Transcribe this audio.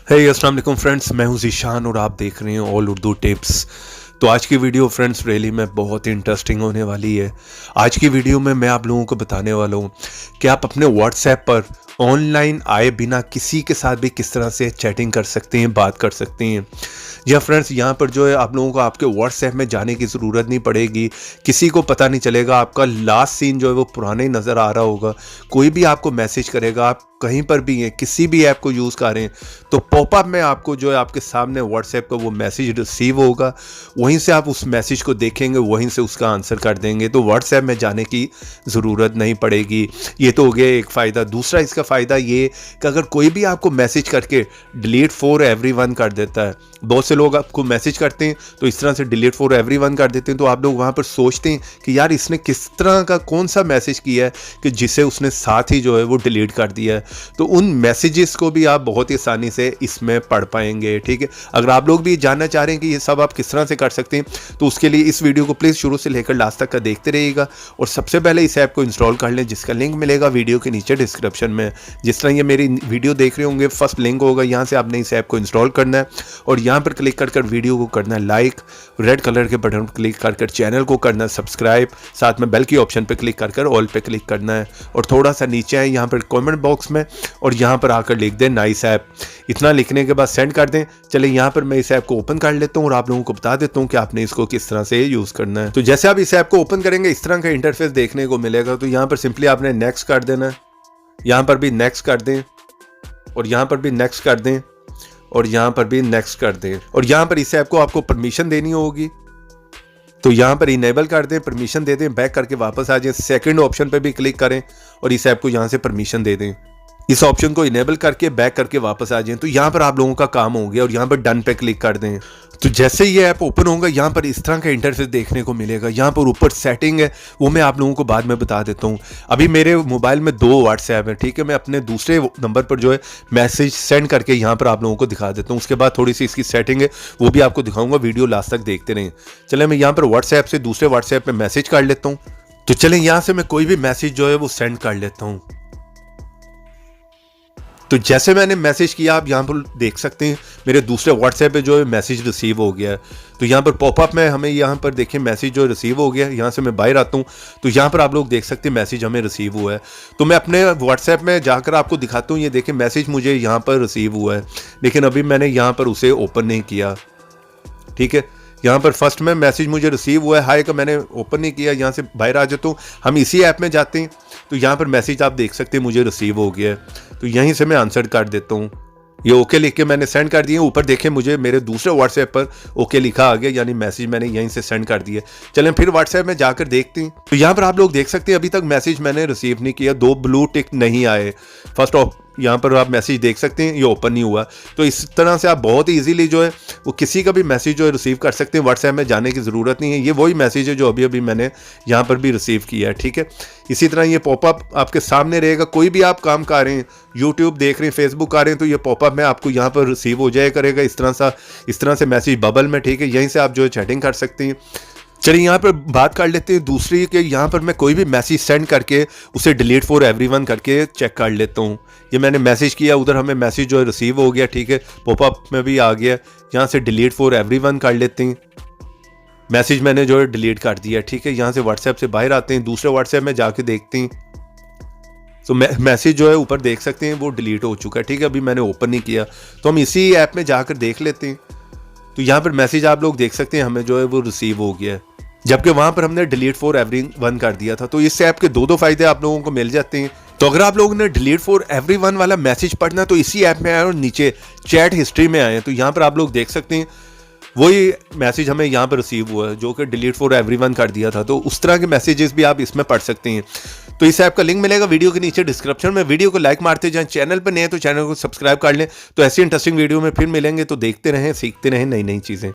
हे अस्सलाम वालेकुम फ्रेंड्स, मैं हूं ज़ीशान और आप देख रहे हैं ऑल उर्दू टिप्स। तो आज की वीडियो फ्रेंड्स रियली में बहुत इंटरेस्टिंग होने वाली है। आज की वीडियो में मैं आप लोगों को बताने वाला हूं कि आप अपने व्हाट्सएप पर ऑनलाइन आए बिना किसी के साथ भी किस तरह से चैटिंग कर सकते हैं, बात कर सकते हैं। या फ्रेंड्स यहाँ पर जो है आप लोगों को आपके व्हाट्सएप में जाने की ज़रूरत नहीं पड़ेगी, किसी को पता नहीं चलेगा, आपका लास्ट सीन जो है वो पुराना ही नज़र आ रहा होगा। कोई भी आपको मैसेज करेगा, आप कहीं पर भी हैं, किसी भी ऐप को यूज़ कर रहे हैं, तो पॉपअप में आपको जो है आपके सामने व्हाट्सएप का वो मैसेज रिसीव होगा, वहीं से आप उस मैसेज को देखेंगे, वहीं से उसका आंसर कर देंगे। तो व्हाट्सएप में जाने की ज़रूरत नहीं पड़ेगी। ये तो हो गया एक फ़ायदा। दूसरा इसका फ़ायदा ये कि अगर कोई भी आपको मैसेज करके डिलीट फॉर एवरीवन कर देता है, बहुत से लोग आपको मैसेज करते हैं तो इस तरह से डिलीट फॉर एवरीवन कर देते हैं, तो आप लोग वहाँ पर सोचते हैं कि यार इसने किस तरह का कौन सा मैसेज किया है कि जिसे उसने साथ ही जो है वो डिलीट कर दिया है। तो उन मैसेजेस को भी आप बहुत ही आसानी से इसमें पढ़ पाएंगे। ठीक है, अगर आप लोग भी जानना चाह रहे हैं कि ये सब आप किस तरह से कर सकते हैं तो उसके लिए इस वीडियो को प्लीज़ शुरू से लेकर लास्ट तक का देखते रहिएगा। और सबसे पहले इस ऐप को इंस्टॉल कर लें, जिसका लिंक मिलेगा वीडियो के नीचे डिस्क्रिप्शन में। जिस तरह ये मेरी वीडियो देख रहे होंगे, फर्स्ट लिंक होगा, यहाँ से आपने इस ऐप को इंस्टॉल करना है और यहाँ पर क्लिक कर वीडियो को करना है लाइक, रेड कलर के बटन पर क्लिक कर चैनल को करना है सब्सक्राइब, साथ में बेल की ऑप्शन पर क्लिक कर ऑल पे क्लिक करना है और थोड़ा सा नीचे है यहाँ पर कमेंट बॉक्स में और यहाँ पर आकर लिख दें नाइस ऐप। इतना लिखने के बाद सेंड कर दें। चलिए यहाँ पर मैं इस ऐप को ओपन कर लेता हूँ और आप लोगों को बता देता हूँ कि आपने इसको किस तरह से यूज़ करना है। तो जैसे आप इस ऐप को ओपन करेंगे इस तरह का इंटरफेस देखने को मिलेगा। तो यहाँ पर सिंपली आपने नेक्स्ट कर देना है, यहाँ पर भी नेक्स्ट कर दें और यहाँ पर भी नेक्स्ट कर दें और यहाँ पर भी नेक्स्ट कर दें और यहाँ पर इस ऐप को आपको परमिशन देनी होगी, तो यहाँ पर इनेबल कर दें, परमिशन दे दें, बैक करके वापस आ जाएं, सेकंड ऑप्शन पे भी क्लिक करें और इस ऐप को यहाँ से परमिशन दे दें। इस ऑप्शन को इनेबल करके बैक करके वापस आ जाएं, तो यहाँ पर आप लोगों का काम हो गया और यहाँ पर डन पे क्लिक कर दें। तो जैसे ये ऐप ओपन होगा यहाँ पर इस तरह का इंटरफेस देखने को मिलेगा। यहाँ पर ऊपर सेटिंग है, वो मैं आप लोगों को बाद में बता देता हूँ। अभी मेरे मोबाइल में 2 व्हाट्सएप है, ठीक है, मैं अपने दूसरे नंबर पर जो है मैसेज सेंड करके यहाँ पर आप लोगों को दिखा देता हूँ। उसके बाद थोड़ी सी इसकी सेटिंग है वो भी आपको दिखाऊंगा, वीडियो लास्ट तक देखते रहें। चले मैं यहाँ पर व्हाट्सएप से दूसरे व्हाट्सएप में मैसेज कर लेता हूँ। तो चलें यहाँ से मैं कोई भी मैसेज जो है वो सेंड कर लेता हूँ। तो जैसे मैंने मैसेज किया आप यहाँ पर देख सकते हैं मेरे दूसरे व्हाट्सएप पे जो है मैसेज रिसीव हो गया है। तो यहाँ पर पॉपअप में हमें यहाँ पर देखिए मैसेज जो रिसीव हो गया है। यहाँ से मैं बाहर आता हूँ तो यहाँ पर आप लोग देख सकते हैं मैसेज हमें रिसीव हुआ है। तो मैं अपने व्हाट्सएप में जाकर आपको दिखाता हूँ, ये देखिए मैसेज मुझे यहाँ पर रिसीव हुआ है, लेकिन अभी मैंने यहाँ पर उसे ओपन नहीं किया। ठीक है, यहाँ पर फर्स्ट में मैसेज मुझे रिसीव हुआ है, हाय का मैंने ओपन नहीं किया। यहाँ से बाहर आ जाता हूँ, हम इसी ऐप में जाते हैं तो यहाँ पर मैसेज आप देख सकते हैं मुझे रिसीव हो गया है। तो यहीं से मैं आंसर कर देता हूँ, ये ओके लिख के मैंने सेंड कर दिए। ऊपर देखें मुझे मेरे दूसरे व्हाट्सएप पर ओके लिखा आ गया, यानी मैसेज मैंने यहीं से सेंड कर दिया। चलें फिर व्हाट्सएप में जाकर देखते हैं। तो यहाँ पर आप लोग देख सकते हैं अभी तक मैसेज मैंने रिसीव नहीं किया, 2 ब्लू टिक नहीं आए। फर्स्ट ऑफ यहाँ पर आप मैसेज देख सकते हैं ये ओपन नहीं हुआ। तो इस तरह से आप बहुत ही इजीली जो है वो किसी का भी मैसेज जो है रिसीव कर सकते हैं, व्हाट्सएप में जाने की ज़रूरत नहीं है। ये वही मैसेज है जो अभी अभी मैंने यहाँ पर भी रिसीव किया है। ठीक है, इसी तरह ये पॉपअप आपके सामने रहेगा। कोई भी आप काम कर रहे हैं, यूट्यूब देख रहे हैं, फेसबुक कर रहे हैं, तो ये पॉपअप में आपको यहाँ पर रिसीव हो जाया करेगा इस तरह से मैसेज बबल में। ठीक है, यहीं से आप जो है चैटिंग कर सकते हैं। चलिए यहाँ पर बात कर लेते हैं दूसरी कि यहाँ पर मैं कोई भी मैसेज सेंड करके उसे डिलीट फॉर एवरीवन करके चेक कर लेता हूँ। ये मैंने मैसेज किया, उधर हमें मैसेज जो है रिसीव हो गया। ठीक है, पॉपअप में भी आ गया, यहाँ से डिलीट फॉर एवरीवन कर लेते हैं। मैसेज मैंने जो है डिलीट कर दिया। ठीक है, यहाँ से व्हाट्सएप से बाहर आते हैं, दूसरे व्हाट्सएप में जाके देखते हैं तो मैसेज जो है ऊपर देख सकते हैं वो डिलीट हो चुका है। ठीक है, अभी मैंने ओपन नहीं किया तो हम इसी ऐप में जाकर देख लेते हैं। तो यहाँ पर मैसेज आप लोग देख सकते हैं हमें जो है वो रिसीव हो गया है, जबकि वहां पर हमने डिलीट फॉर एवरीवन कर दिया था। तो इस ऐप के 2 फायदे आप लोगों को मिल जाते हैं। तो अगर आप लोगों ने डिलीट फॉर एवरीवन वाला मैसेज पढ़ना तो इसी ऐप में आए और नीचे चैट हिस्ट्री में आए, तो यहाँ पर आप लोग देख सकते हैं वही मैसेज हमें यहाँ पर रिसीव हुआ है जो कि डिलीट फॉर एवरीवन कर दिया था। तो उस तरह के मैसेजेस भी आप इसमें पढ़ सकते हैं। तो इस ऐप का लिंक मिलेगा वीडियो के नीचे डिस्क्रिप्शन में। वीडियो को लाइक मारते जाएं, चैनल पर नए हैं तो चैनल को सब्सक्राइब कर लें। तो ऐसी इंटरेस्टिंग वीडियो में फिर मिलेंगे, तो देखते रहें, सीखते रहें नई नई चीज़ें।